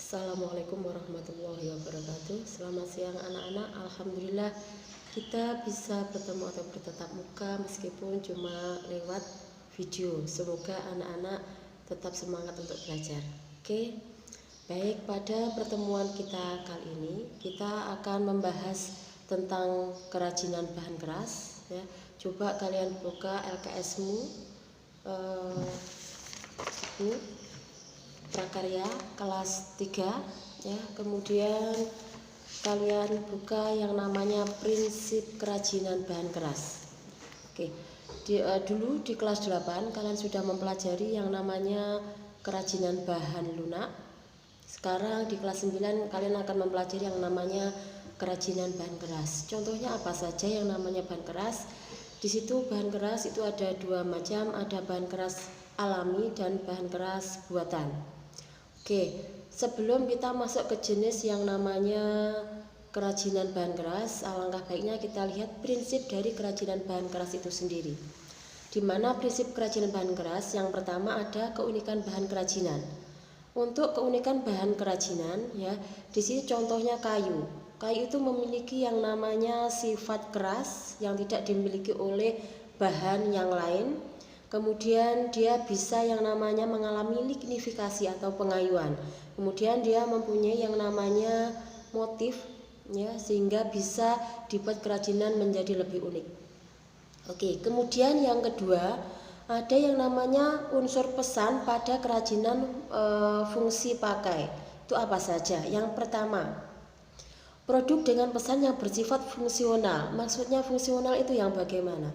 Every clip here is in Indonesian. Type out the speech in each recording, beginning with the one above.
Assalamualaikum warahmatullahi wabarakatuh. Selamat siang anak-anak. Alhamdulillah kita bisa bertemu atau bertatap muka meskipun cuma lewat video. Semoga anak-anak tetap semangat untuk belajar. Oke. Baik, pada pertemuan kita kali ini kita akan membahas tentang kerajinan bahan keras ya. Coba kalian buka LKS-mu prakarya kelas 3 ya. Kemudian kalian buka yang namanya prinsip kerajinan bahan keras. Oke. Dulu di kelas 8 kalian sudah mempelajari yang namanya kerajinan bahan lunak. Sekarang di kelas 9 kalian akan mempelajari yang namanya kerajinan bahan keras. Contohnya apa saja yang namanya bahan keras? Di situ bahan keras itu ada dua macam, ada bahan keras alami dan bahan keras buatan. Oke, sebelum kita masuk ke jenis yang namanya kerajinan bahan keras, alangkah baiknya kita lihat prinsip dari kerajinan bahan keras itu sendiri. Di mana prinsip kerajinan bahan keras yang pertama ada keunikan bahan kerajinan. Untuk keunikan bahan kerajinan ya, di sini contohnya kayu. Kayu itu memiliki yang namanya sifat keras yang tidak dimiliki oleh bahan yang lain. Kemudian dia bisa yang namanya mengalami lignifikasi atau pengayuan. Kemudian dia mempunyai yang namanya motif ya, sehingga bisa dibuat kerajinan menjadi lebih unik. Oke, kemudian yang kedua ada yang namanya unsur pesan pada kerajinan fungsi pakai. Itu apa saja? Yang pertama, produk dengan pesan yang bersifat fungsional. Maksudnya fungsional itu yang bagaimana?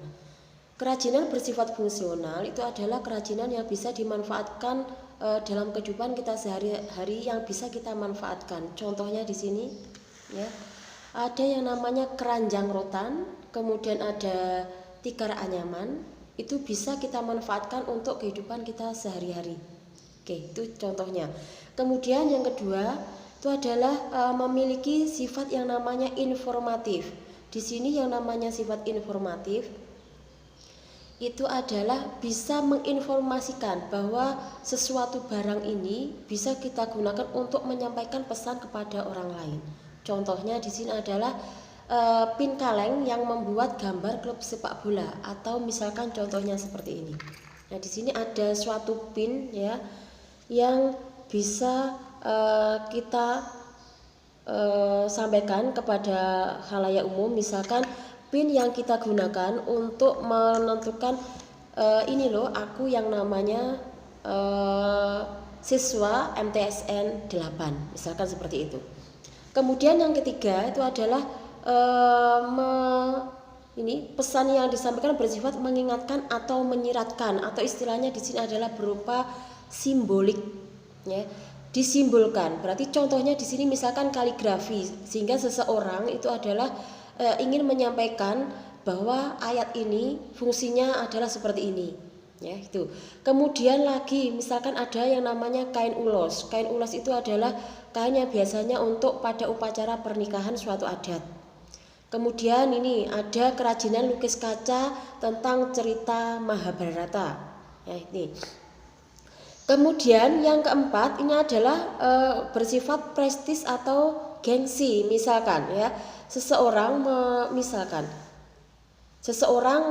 Kerajinan bersifat fungsional itu adalah kerajinan yang bisa dimanfaatkan dalam kehidupan kita sehari-hari, yang bisa kita manfaatkan. Contohnya di sini ya. Ada yang namanya keranjang rotan, kemudian ada tikar anyaman, itu bisa kita manfaatkan untuk kehidupan kita sehari-hari. Oke, itu contohnya. Kemudian yang kedua itu adalah memiliki sifat yang namanya informatif. Di sini yang namanya sifat informatif itu adalah bisa menginformasikan bahwa sesuatu barang ini bisa kita gunakan untuk menyampaikan pesan kepada orang lain. Contohnya di sini adalah pin kaleng yang membuat gambar klub sepak bola, atau misalkan contohnya seperti ini. Nah, di sini ada suatu pin ya yang bisa kita sampaikan kepada khalayak umum, misalkan pin yang kita gunakan untuk menentukan ini loh, aku yang namanya siswa MTSN 8, misalkan seperti itu. Kemudian yang ketiga itu adalah ini pesan yang disampaikan bersifat mengingatkan atau menyiratkan, atau istilahnya di sini adalah berupa simbolik ya. Disimbolkan, berarti contohnya di sini misalkan kaligrafi, sehingga seseorang itu adalah ingin menyampaikan bahwa ayat ini fungsinya adalah seperti ini ya, itu. Kemudian lagi misalkan ada yang namanya kain ulos. Kain ulos itu adalah kain yang biasanya untuk pada upacara pernikahan suatu adat. Kemudian ini ada kerajinan lukis kaca tentang cerita Mahabharata ya, ini. Kemudian yang keempat ini adalah bersifat prestis atau gengsi. Misalkan ya, seseorang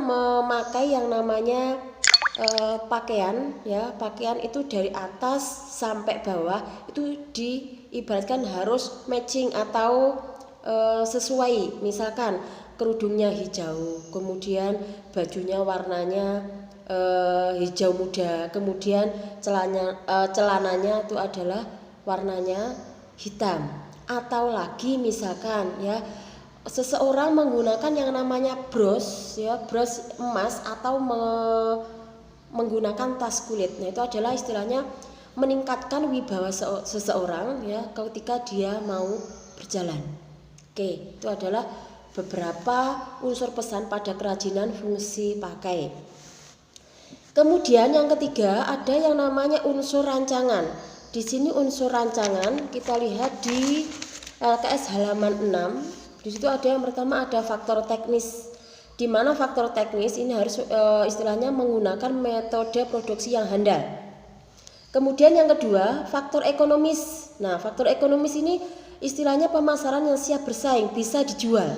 memakai yang namanya pakaian ya, pakaian itu dari atas sampai bawah itu diibaratkan harus matching atau sesuai. Misalkan kerudungnya hijau, kemudian bajunya warnanya hijau muda, kemudian celananya itu adalah warnanya hitam. Atau lagi misalkan ya, seseorang menggunakan yang namanya bros ya, bros emas, atau menggunakan tas kulit. Nah, itu adalah istilahnya meningkatkan wibawa seseorang ya ketika dia mau berjalan. Oke, itu adalah beberapa unsur pesan pada kerajinan fungsi pakai. Kemudian yang ketiga ada yang namanya unsur rancangan. Di sini unsur rancangan kita lihat di LKS halaman 6. Di situ ada yang pertama ada faktor teknis. Di mana faktor teknis ini harus istilahnya menggunakan metode produksi yang handal. Kemudian yang kedua, faktor ekonomis. Nah, faktor ekonomis ini istilahnya pemasaran yang siap bersaing, bisa dijual.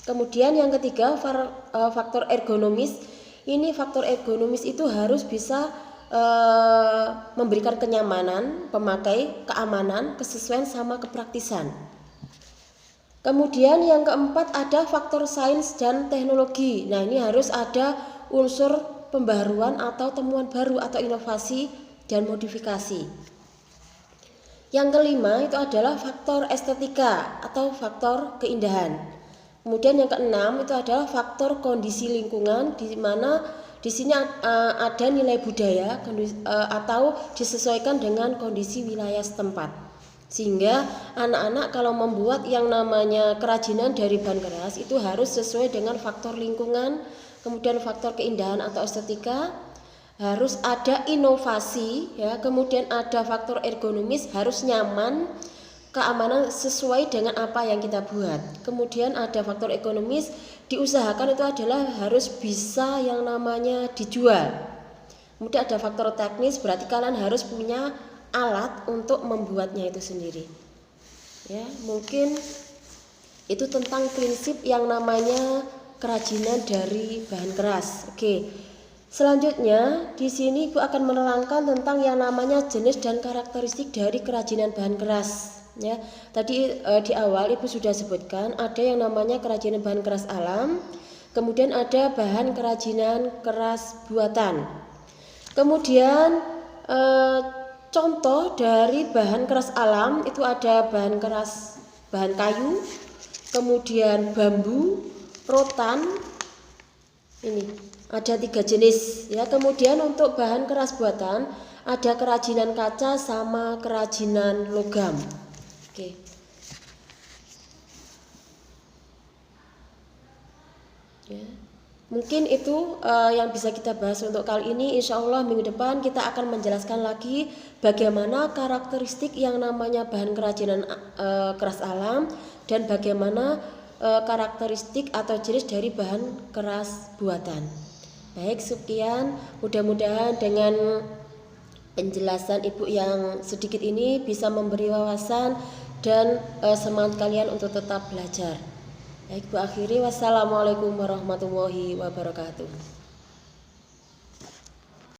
Kemudian yang ketiga, faktor ergonomis. Ini faktor ergonomis itu harus bisa memberikan kenyamanan pemakai, keamanan, kesesuaian sama kepraktisan. Kemudian yang keempat ada faktor sains dan teknologi. Nah, ini harus ada unsur pembaruan atau temuan baru atau inovasi dan modifikasi. Yang kelima itu adalah faktor estetika atau faktor keindahan. Kemudian yang keenam itu adalah faktor kondisi lingkungan, di mana di sini ada nilai budaya atau disesuaikan dengan kondisi wilayah setempat. Sehingga anak-anak kalau membuat yang namanya kerajinan dari bahan keras itu harus sesuai dengan faktor lingkungan, kemudian faktor keindahan atau estetika, harus ada inovasi ya, kemudian ada faktor ergonomis, harus nyaman, keamanan sesuai dengan apa yang kita buat. Kemudian ada faktor ekonomis, diusahakan itu adalah harus bisa yang namanya dijual. Kemudian ada faktor teknis, berarti kalian harus punya alat untuk membuatnya itu sendiri. Ya, mungkin itu tentang prinsip yang namanya kerajinan dari bahan keras. Oke. Selanjutnya di sini Ibu akan menerangkan tentang yang namanya jenis dan karakteristik dari kerajinan bahan keras. Ya, tadi di awal Ibu sudah sebutkan ada yang namanya kerajinan bahan keras alam, kemudian ada bahan kerajinan keras buatan. Kemudian contoh dari bahan keras alam itu ada bahan kayu, kemudian bambu, rotan. Ini ada 3 jenis ya. Kemudian untuk bahan keras buatan ada kerajinan kaca sama kerajinan logam. Oke. Ya. Mungkin itu yang bisa kita bahas untuk kali ini. Insya Allah minggu depan kita akan menjelaskan lagi bagaimana karakteristik yang namanya bahan kerajinan keras alam dan bagaimana karakteristik atau jenis dari bahan keras buatan. Baik, sekian. Mudah-mudahan dengan penjelasan Ibu yang sedikit ini bisa memberi wawasan dan semangat kalian untuk tetap belajar. Baik, Bu akhiri. Wassalamualaikum warahmatullahi wabarakatuh.